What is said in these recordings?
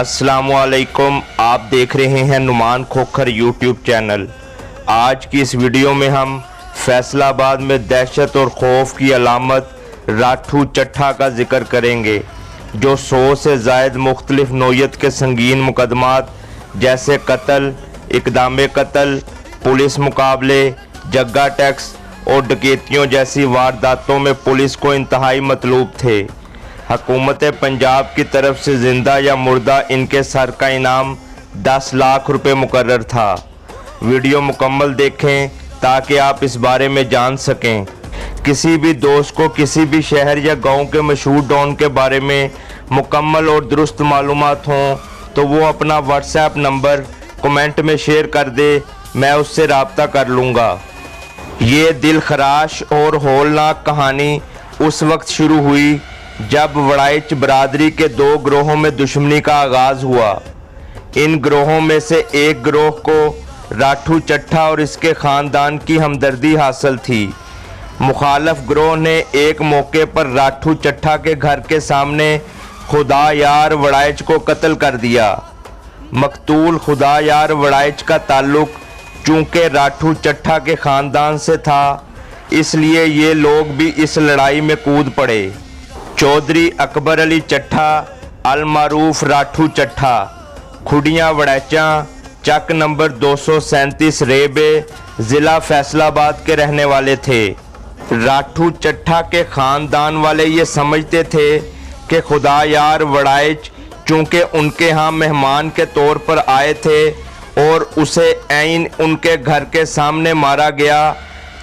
अस्सलामुअलैकुम, आप देख रहे हैं नुमान खोखर यूट्यूब चैनल। आज की इस वीडियो में हम फैसलाबाद में दहशत और खौफ की अलामत राठू चट्ठा का जिक्र करेंगे, जो 100 से ज़ायद मुख्तलिफ नौयत के संगीन मुकदमात जैसे कत्ल, इक़दाम कत्ल, पुलिस मुकाबले, जग्गा टैक्स और डकैतियों जैसी वारदातों में पुलिस को इंतहाई मतलूब थे। हुकूमत पंजाब की तरफ से ज़िंदा या मुर्दा इनके सर का इनाम 10 लाख रुपए मुकर्रर था। वीडियो मुकम्मल देखें ताकि आप इस बारे में जान सकें। किसी भी दोस्त को किसी भी शहर या गांव के मशहूर डॉन के बारे में मुकम्मल और दुरुस्त मालूमात हों तो वो अपना व्हाट्सएप नंबर कमेंट में शेयर कर दे, मैं उससे रब्ता कर लूँगा। ये दिल खराश और हौलनाक कहानी उस वक्त शुरू हुई जब वड़ाइच बरादरी के 2 ग्रोहों में दुश्मनी का आगाज़ हुआ। इन ग्रोहों में से एक ग्रोह को राठू चट्ठा और इसके ख़ानदान की हमदर्दी हासिल थी। मुखालफ ग्रोह ने एक मौके पर राठू चट्ठा के घर के सामने खुदा यार वड़ाइच को कत्ल कर दिया। मकतूल खुदा यार वड़ाइच का ताल्लुक चूँकि राठू चट्ठा के ख़ानदान से था, इसलिए ये लोग भी इस लड़ाई में कूद पड़े। चौधरी अकबर अली चट्ठा अलमारूफ राठू चट्ठा खुडियाँ वड़ैचा चक नंबर 237 रेबे ज़िला फैसलाबाद के रहने वाले थे। राठू चट्ठा के ख़ानदान वाले ये समझते थे कि खुदा यार वड़ाइच चूँकि उनके यहाँ मेहमान के तौर पर आए थे और उसे ऐन उनके घर के सामने मारा गया,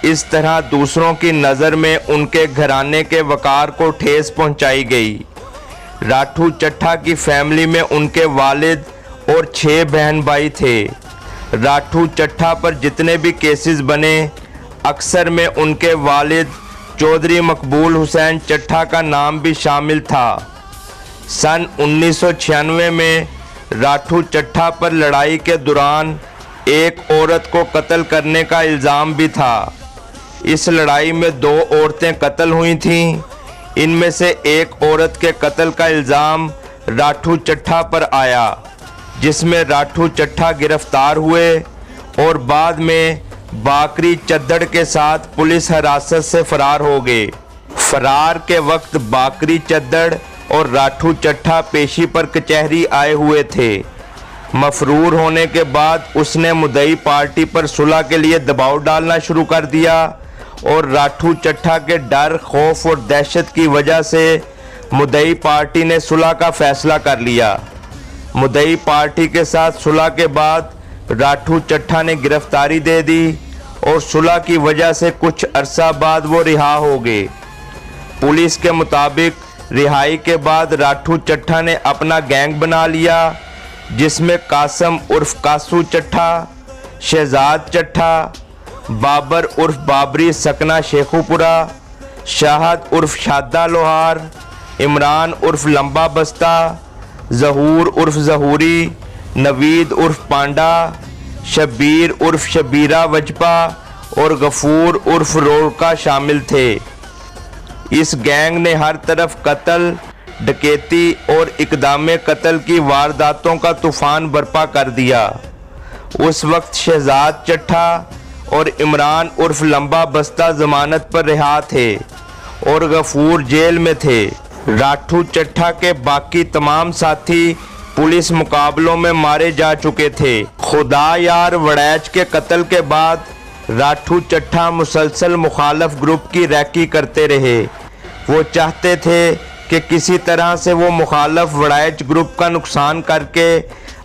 इस तरह दूसरों की नज़र में उनके घराने के वक़ार को ठेस पहुंचाई गई। राठू चट्ठा की फैमिली में उनके वालिद और 6 बहन भाई थे। राठू चट्ठा पर जितने भी केसेस बने, अक्सर में उनके वालिद चौधरी मकबूल हुसैन चट्ठा का नाम भी शामिल था। सन 1996 में राठू चट्ठा पर लड़ाई के दौरान एक औरत को कत्ल करने का इल्ज़ाम भी था। इस लड़ाई में 2 औरतें कत्ल हुई थीं। इनमें से एक औरत के कत्ल का इल्ज़ाम राठू चट्ठा पर आया, जिसमें राठू चट्ठा गिरफ्तार हुए और बाद में बाकरी चद्दड़ के साथ पुलिस हिरासत से फरार हो गए। फरार के वक्त बाकरी चद्दड़ और राठू चट्ठा पेशी पर कचहरी आए हुए थे। मफरूर होने के बाद उसने मुद्दई पार्टी पर सुलह के लिए दबाव डालना शुरू कर दिया और राठू चट्ठा के डर, खौफ और दहशत की वजह से मुद्दई पार्टी ने सुलह का फैसला कर लिया। मुद्दई पार्टी के साथ सुलह के बाद राठू चट्ठा ने गिरफ्तारी दे दी और सुलह की वजह से कुछ अरसा बाद वो रिहा हो गए। पुलिस के मुताबिक रिहाई के बाद राठू चट्ठा ने अपना गैंग बना लिया, जिसमें कासम उर्फ कासू चट्ठा, शहजाद चट्ठा, बाबर उर्फ बाबरी सकना शेखुपुरा, शाहद उर्फ शादा लोहार, इमरान उर्फ लंबा बस्ता, जहूर उर्फ जहूरी, नवीद उर्फ पांडा, शबीर उर्फ शबीरा वजपा और गफूर उर्फ रोड़का शामिल थे। इस गैंग ने हर तरफ कत्ल, डकैती और इक़दाम कत्ल की वारदातों का तूफ़ान बर्पा कर दिया। उस वक्त शहजाद चट्ठा और इमरान उर्फ लंबा बस्ता ज़मानत पर रिहा थे और गफूर जेल में थे। राठू चट्ठा के बाकी तमाम साथी पुलिस मुकाबलों में मारे जा चुके थे। खुदा यार वड़ैच के कत्ल के बाद राठू चट्ठा मुसलसल मुखालफ ग्रुप की रैकी करते रहे। वो चाहते थे कि किसी तरह से वो मुखालफ वड़ैच ग्रुप का नुकसान करके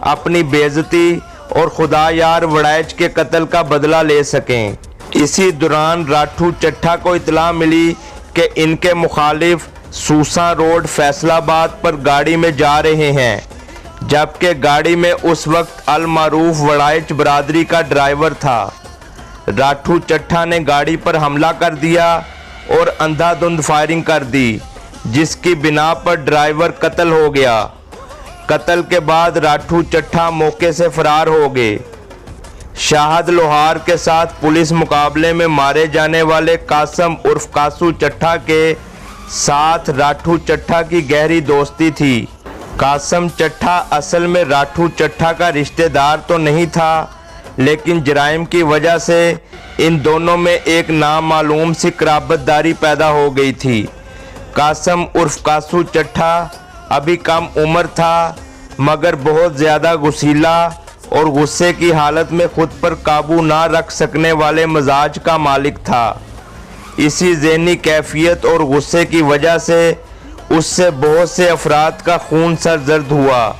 अपनी बेइज्जती और खुदा यार वड़ैच के कत्ल का बदला ले सकें। इसी दौरान राठू चट्ठा को इतला मिली कि इनके मुखालिफ सूसा रोड फैसलाबाद पर गाड़ी में जा रहे हैं, जबकि गाड़ी में उस वक्त अलमारूफ वड़ाइच बरादरी का ड्राइवर था। राठू चट्ठा ने गाड़ी पर हमला कर दिया और अंधाधुंध फायरिंग कर दी, जिसकी बिना पर ड्राइवर कत्ल हो गया। कत्ल के बाद राठू चट्ठा मौके से फरार हो गए। शाहद लोहार के साथ पुलिस मुकाबले में मारे जाने वाले कासम उर्फ कासू चट्ठा के साथ राठू चट्ठा की गहरी दोस्ती थी। कासम चट्ठा असल में राठू चट्ठा का रिश्तेदार तो नहीं था, लेकिन जराइम की वजह से इन दोनों में एक नामालूम सी कराबतदारी पैदा हो गई थी। कासम उर्फ कासू चट्ठा अभी कम उम्र था, मगर बहुत ज़्यादा गुस्सीला और गुस्से की हालत में खुद पर काबू ना रख सकने वाले मिजाज का मालिक था। इसी ज़हनी कैफियत और गुस्से की वजह से उससे बहुत से अफराद का खून सरजर्द हुआ,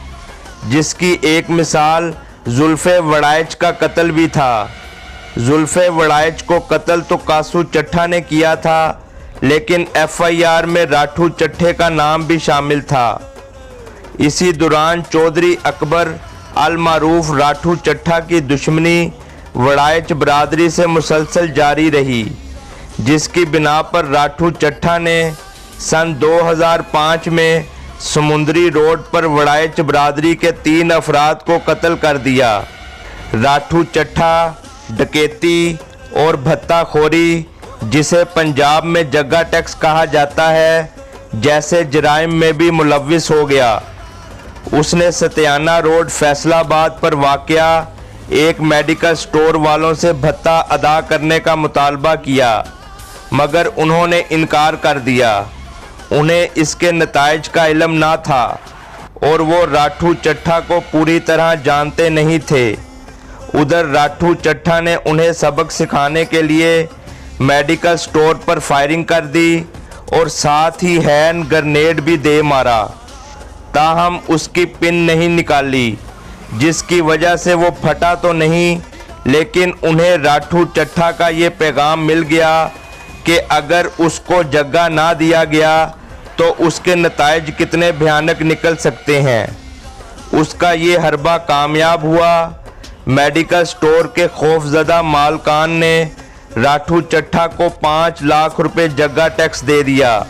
जिसकी एक मिसाल जुल्फ़े वड़ाइच का कत्ल भी था। जुल्फ़े वड़ाइच को कत्ल तो कासू चट्ठा ने किया था, लेकिन FIR में राठू चट्ठे का नाम भी शामिल था। इसी दौरान चौधरी अकबर अल मारूफ राठू चट्ठा की दुश्मनी वड़ाइच बरादरी से मुसलसल जारी रही, जिसकी बिना पर राठू चट्ठा ने सन 2005 में समुंदरी रोड पर वड़ाइच बरादरी के 3 अफराद को कत्ल कर दिया। राठू चट्ठा डकैती और भत्ताखोरी, जिसे पंजाब में जग्गा टैक्स कहा जाता है, जैसे जराइम में भी मुलव्विस हो गया। उसने सत्याना रोड फैसलाबाद पर वाक़या एक मेडिकल स्टोर वालों से भत्ता अदा करने का मुतालबा किया, मगर उन्होंने इनकार कर दिया। उन्हें इसके नताइज का इल्म ना था और वो राठू चट्ठा को पूरी तरह जानते नहीं थे। उधर राठू चट्ठा ने उन्हें सबक सिखाने के लिए मेडिकल स्टोर पर फायरिंग कर दी और साथ ही हैंड ग्रेनेड भी दे मारा, ताहम उसकी पिन नहीं निकाली, जिसकी वजह से वो फटा तो नहीं, लेकिन उन्हें राठू चट्ठा का ये पैगाम मिल गया कि अगर उसको जगह ना दिया गया तो उसके नताइज कितने भयानक निकल सकते हैं। उसका ये हरबा कामयाब हुआ। मेडिकल स्टोर के खौफजदा मालकान ने राठू चट्ठा को 5 लाख रुपए जगह टैक्स दे दिया।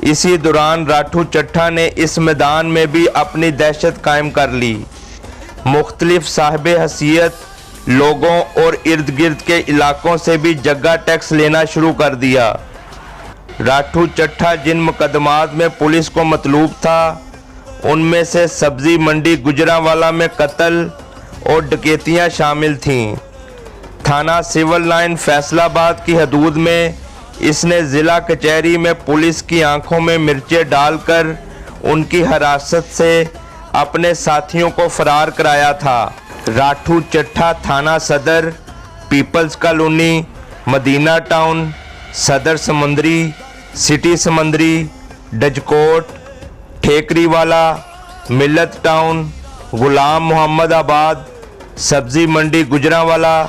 इसी दौरान राठू चट्ठा ने इस मैदान में भी अपनी दहशत कायम कर ली। मुख्तलिफ साहिब हसीयत लोगों और इर्द गिर्द के इलाकों से भी जगह टैक्स लेना शुरू कर दिया। राठू चट्ठा जिन मुकदमात में पुलिस को मतलूब था, उनमें से सब्जी मंडी गुजरांवाला में कत्ल और डकैतियां शामिल थीं। थाना सिविल लाइन फैसलाबाद की हदूद में इसने ज़िला कचहरी में पुलिस की आंखों में मिर्चें डालकर उनकी हिरासत से अपने साथियों को फरार कराया था। राठू चट्ठा थाना सदर, पीपल्स कॉलोनी, मदीना टाउन, सदर समंदरी, सिटी समंदरी, डजकोट, ठेकरीवाला, मिल्लत टाउन, गुलाम मोहम्मद आबाद, सब्जी मंडी गुजरांवाला,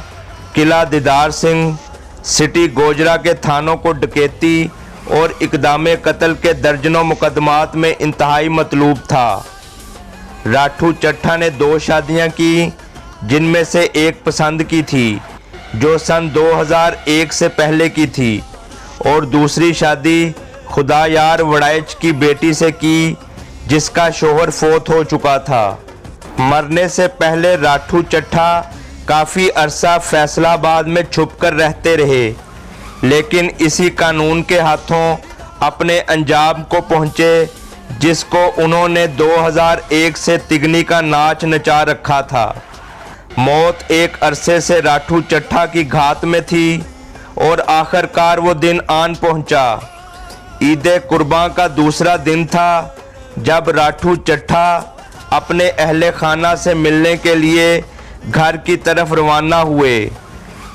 किला दीदार सिंह, सिटी गोजरा के थानों को डकैती और इक़दाम कत्ल के दर्जनों मुकदमात में इंतहाई मतलूब था। राठू चट्ठा ने 2 शादियां की, जिनमें से एक पसंद की थी, जो सन 2001 से पहले की थी, और दूसरी शादी खुदायार वड़ाइच की बेटी से की, जिसका शोहर फोत हो चुका था। मरने से पहले राठू चट्ठा काफ़ी अरसा फैसलाबाद में छुपकर रहते रहे, लेकिन इसी कानून के हाथों अपने अंजाम को पहुँचे, जिसको उन्होंने 2001 से तिगनी का नाच नचा रखा था। मौत एक अरसे से राठू चट्ठा की घात में थी और आखिरकार वो दिन आन पहुंचा। ईद कुर्बान का दूसरा दिन था, जब राठू चट्ठा अपने अहले खाना से मिलने के लिए घर की तरफ रवाना हुए।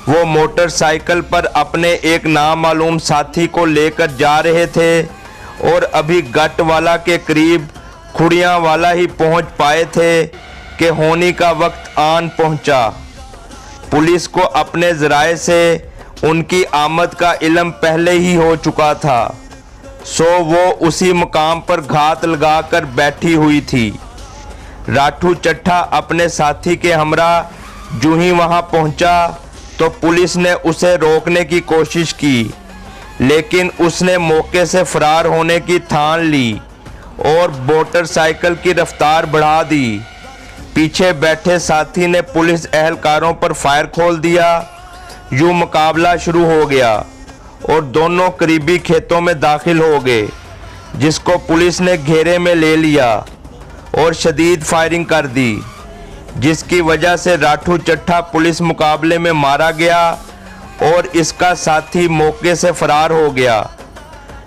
वो मोटरसाइकिल पर अपने एक नामालूम साथी को लेकर जा रहे थे और अभी गटवाला के करीब खुड़ियाँ वाला ही पहुँच पाए थे कि होनी का वक्त आन पहुँचा। पुलिस को अपने ज़राए से उनकी आमद का इल्म पहले ही हो चुका था, सो वो उसी मुकाम पर घात लगाकर बैठी हुई थी। राठू चट्ठा अपने साथी के हमरा जो ही वहां पहुंचा तो पुलिस ने उसे रोकने की कोशिश की, लेकिन उसने मौके से फरार होने की ठान ली और मोटरसाइकिल की रफ्तार बढ़ा दी। पीछे बैठे साथी ने पुलिस एहलकारों पर फायर खोल दिया। यूं मुकाबला शुरू हो गया और दोनों करीबी खेतों में दाखिल हो गए, जिसको पुलिस ने घेरे में ले लिया। और शदीद फायरिंग कर दी, जिसकी वजह से राठू चट्ठा पुलिस मुकाबले में मारा गया और इसका साथी मौके से फरार हो गया।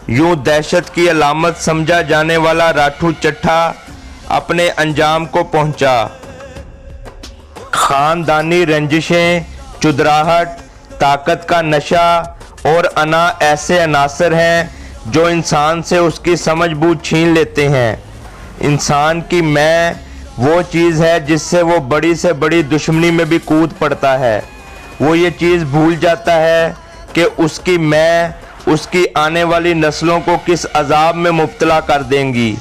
यूं दहशत की अलामत समझा जाने वाला राठू चट्ठा अपने अंजाम को पहुंचा। खानदानी रंजिशें, चुदराहट, ताकत का नशा और अना ऐसे अनासर हैं जो इंसान से उसकी समझ बूझ छीन लेते हैं। इंसान की मैं वो चीज़ है जिससे वो बड़ी से बड़ी दुश्मनी में भी कूद पड़ता है। वो ये चीज़ भूल जाता है कि उसकी मैं उसकी आने वाली नस्लों को किस अजाब में मुब्तला कर देंगी।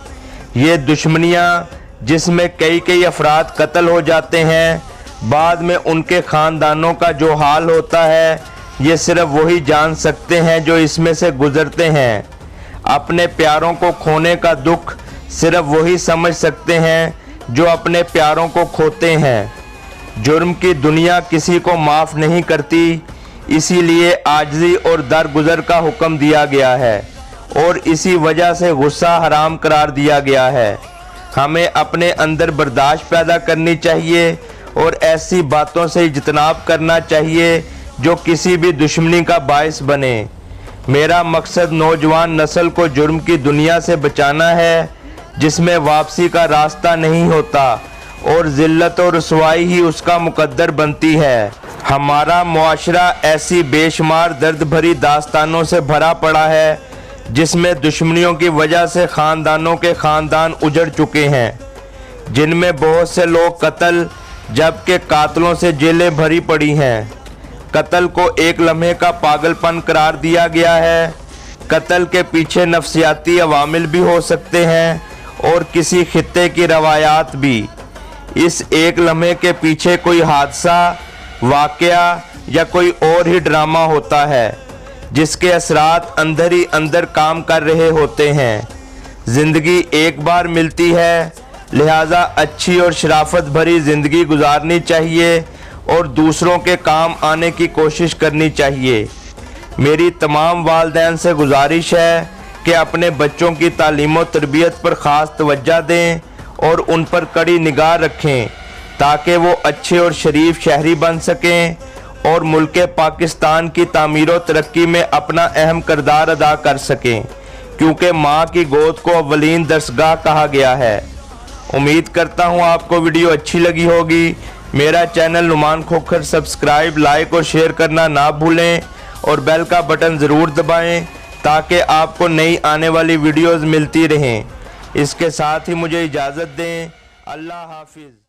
ये दुश्मनियाँ जिसमें कई कई अफराद कत्ल हो जाते हैं, बाद में उनके ख़ानदानों का जो हाल होता है ये सिर्फ वही जान सकते हैं जो इसमें से गुज़रते हैं। अपने प्यारों को खोने का दुख सिर्फ वही समझ सकते हैं जो अपने प्यारों को खोते हैं। जुर्म की दुनिया किसी को माफ़ नहीं करती, इसीलिए आजिज़ी और दरगुजर का हुक्म दिया गया है और इसी वजह से गुस्सा हराम करार दिया गया है। हमें अपने अंदर बर्दाश्त पैदा करनी चाहिए और ऐसी बातों से इज्तनाब करना चाहिए जो किसी भी दुश्मनी का बायस बने। मेरा मकसद नौजवान नस्ल को जुर्म की दुनिया से बचाना है जिसमें वापसी का रास्ता नहीं होता और ज़िल्लत और रुसवाई ही उसका मुकद्दर बनती है। हमारा मुआशरा ऐसी बेशुमार दर्द भरी दास्तानों से भरा पड़ा है जिसमें दुश्मनियों की वजह से ख़ानदानों के ख़ानदान उजड़ चुके हैं, जिनमें बहुत से लोग कत्ल जबकि कातलों से जेलें भरी पड़ी हैं। कत्ल को एक लम्हे का पागलपन करार दिया गया है। कत्ल के पीछे नफ्सियाती अवामिल भी हो सकते हैं और किसी खित्ते की रवायात भी। इस एक लम्हे के पीछे कोई हादसा, वाक़या या कोई और ही ड्रामा होता है जिसके असरात अंदर ही अंदर काम कर रहे होते हैं। ज़िंदगी एक बार मिलती है, लिहाजा अच्छी और शराफत भरी ज़िंदगी गुजारनी चाहिए और दूसरों के काम आने की कोशिश करनी चाहिए। मेरी तमाम वालिदैन से गुजारिश है कि अपने बच्चों की तालीम और तरबियत पर ख़ास तवज्जो दें और उन पर कड़ी निगाह रखें ताकि वो अच्छे और शरीफ शहरी बन सकें और मुल्क पाकिस्तान की तामीर और तरक्की में अपना अहम किरदार अदा कर सकें, क्योंकि माँ की गोद को अव्वलीन दरसगाह कहा गया है। उम्मीद करता हूँ आपको वीडियो अच्छी लगी होगी। मेरा channel Numan Khokhar subscribe, like और शेयर करना ना भूलें और बेल का बटन ज़रूर दबाएं ताकि आपको नई आने वाली वीडियोज़ मिलती रहें। इसके साथ ही मुझे इजाज़त दें। अल्लाह हाफिज़।